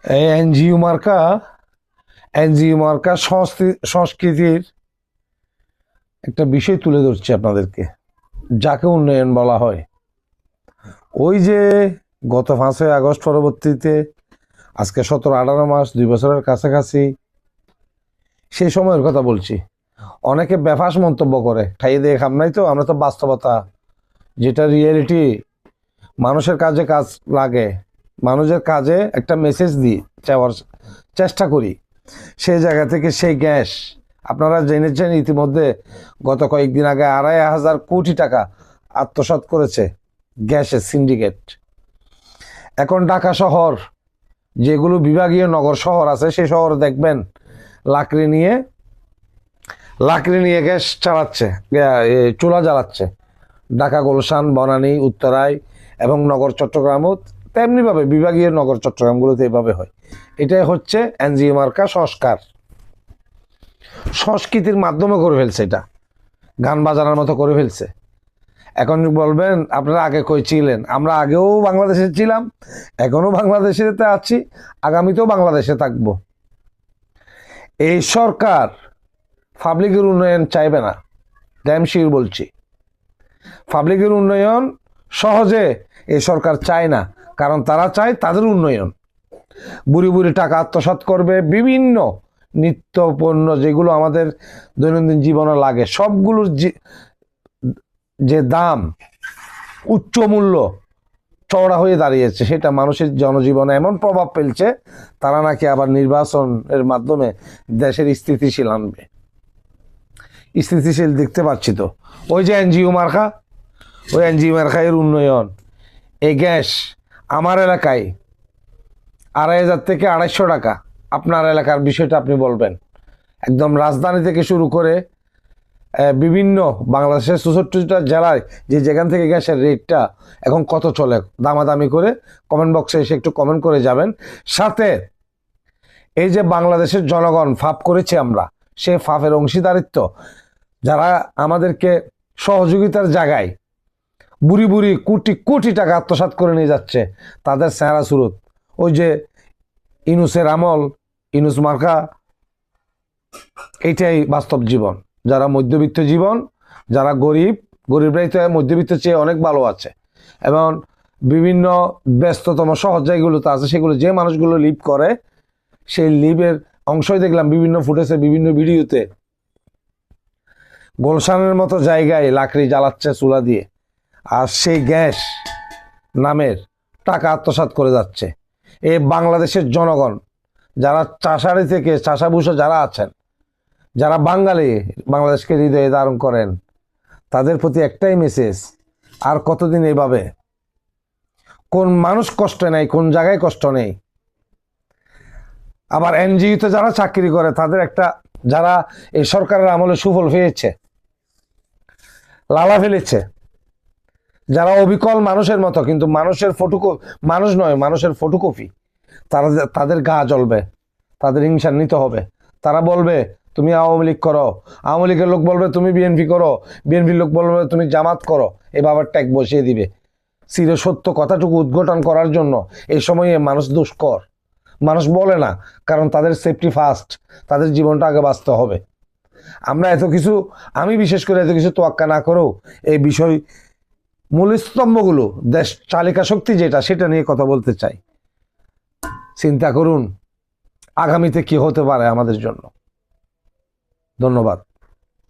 এই এনজিও মার্কা সংস্কৃতির একটা বিষয় তুলে ধরছি আপনাদেরকে, যাকে উন্নয়ন বলা হয়। ওই যে গত 5ই আগস্ট পরবর্তীতে আজকে 17-18 মাস, 2 বছরের কাছাকাছি সেই সময়ের কথা বলছি। অনেকে বেফাস মন্তব্য করে, খাইয়ে দিয়ে খাম নাই তো, আমরা তো বাস্তবতা যেটা রিয়েলিটি, মানুষের কাজে কাজ লাগে, মানুষের কাজে একটা মেসেজ দিই চাওয়ার চেষ্টা করি। সেই জায়গা থেকে সেই গ্যাস আপনারা জেনেছেন ইতিমধ্যে, গত কয়েকদিন আগে 2,500 কোটি টাকা আত্মসাৎ করেছে গ্যাসের সিন্ডিকেট। এখন ঢাকা শহর, যেগুলো বিভাগীয় নগর শহর আছে, সেই শহর দেখবেন লাকড়ি নিয়ে গ্যাস চালাচ্ছে, চুলা জ্বালাচ্ছে। ঢাকা, গুলশান, বনানী, উত্তরায় এবং নগর চট্টগ্রামও তেমনিভাবে, বিভাগীয় নগর চট্টগ্রামগুলোতে এভাবে হয়। এটাই হচ্ছে এনজিও মার্কা সংস্কৃতির মাধ্যমে করে ফেলছে, এটা গান বাজানোর মতো করে ফেলছে। এখন বলবেন আপনারা আগে কই ছিলেন? আমরা আগেও বাংলাদেশে ছিলাম, এখনো বাংলাদেশেতে আছি, আগামীতেও বাংলাদেশে থাকব। এই সরকার পাবলিকের উন্নয়ন চাইবে না, ড্যাম শিওর বলছি। পাবলিকের উন্নয়ন সহজে এই সরকার চায় না, কারণ তারা চায় তাদের উন্নয়ন। বুড়ি বুড়ি টাকা আত্মসাৎ করবে, বিভিন্ন নিত্য পণ্য যেগুলো আমাদের দৈনন্দিন জীবনে লাগে, সবগুলোর যে দাম, উচ্চ মূল্য চওড়া হয়ে দাঁড়িয়েছে, সেটা মানুষের জনজীবনে এমন প্রভাব ফেলছে, তারা নাকি আবার নির্বাচনের মাধ্যমে দেশের স্থিতিশীল আনবে। স্থিতিশীল দেখতে পাচ্ছি তো, ওই যে এনজিও মার্কা, ওই এনজিও মার্কা এর উন্নয়ন। এই গ্যাস আমার এলাকায় 2,500 থেকে 250 টাকা। আপনার এলাকার বিষয়টা আপনি বলবেন। একদম রাজধানী থেকে শুরু করে বিভিন্ন বাংলাদেশের ছোট জেলায় যেখান থেকে গ্যাসের রেটটা এখন কত চলে, দামাদামি করে কমেন্ট বক্সে এসে একটু কমেন্ট করে যাবেন। সাথে এই যে বাংলাদেশের জনগণ ফাপ করেছে আমরা, সে ফাপের অংশীদারিত্ব যারা আমাদেরকে সহযোগিতার জায়গায় বুড়ি বুড়ি কোটি কোটি টাকা আত্মসাৎ করে নিয়ে যাচ্ছে, তাদের চেহারা সুরত ওই যে ইনুসের আমল, ইনুস মার্কা, এইটাই বাস্তব জীবন। যারা মধ্যবিত্ত জীবন, যারা গরিবরাই তো মধ্যবিত্ত চেয়ে অনেক ভালো আছে, এবং বিভিন্ন ব্যস্ততম শহর জায়গাগুলোতে আছে, সেগুলো যে মানুষগুলো লিভ করে, সেই লিভের অংশই দেখলাম বিভিন্ন ফুটেজে, বিভিন্ন ভিডিওতে। গুলশানের মতো জায়গায় লাকড়ি জ্বালাচ্ছে চুলা দিয়ে, আর সেই গ্যাস নামের টাকা আত্মসাৎ করে যাচ্ছে। এই বাংলাদেশের জনগণ, যারা চাষারি থেকে চাষাভুষো যারা আছেন, যারা বাঙালি, বাংলাদেশকে হৃদয়ে ধারণ করেন, তাদের প্রতি একটাই মেসেজ, আর কতদিন এইভাবে? কোন মানুষ কষ্ট নেই, কোন জায়গায় কষ্ট নেই? আবার এনজিওতে যারা চাকরি করে, তাদের একটা, যারা এই সরকারের আমলে সুফল পেয়েছে, লালা ফেলেছে, যারা অবিকল মানুষের মতো, কিন্তু মানুষ নয়, মানুষের ফটোকপি, তাদের গা জ্বলবে, তাদের হিংসা নিতে হবে। তারা বলবে তুমি আওয়ামী লীগ করো, আওয়ামী লীগের লোক বলবে তুমি বিএনপি করো, বিএনপির লোক বলবে তুমি জামাত করো। এভাবে ট্যাগ বসিয়ে দিবে। চির সত্য কথাটুকু উদ্ঘাটন করার জন্য এই সময়ে মানুষ দুষ্কর, মানুষ বলে না, কারণ তাদের সেফটি ফার্স্ট, তাদের জীবনটা আগে বাঁচতে হবে। আমরা আমি বিশেষ করে এত কিছু তোয়াক্কা না করেও এই বিষয়, মূল স্তম্ভগুলো, দেশ চালিকা শক্তি যেটা, সেটা নিয়ে কথা বলতে চাই। চিন্তা করুন আগামীতে কি হতে পারে আমাদের জন্য। ধন্যবাদ।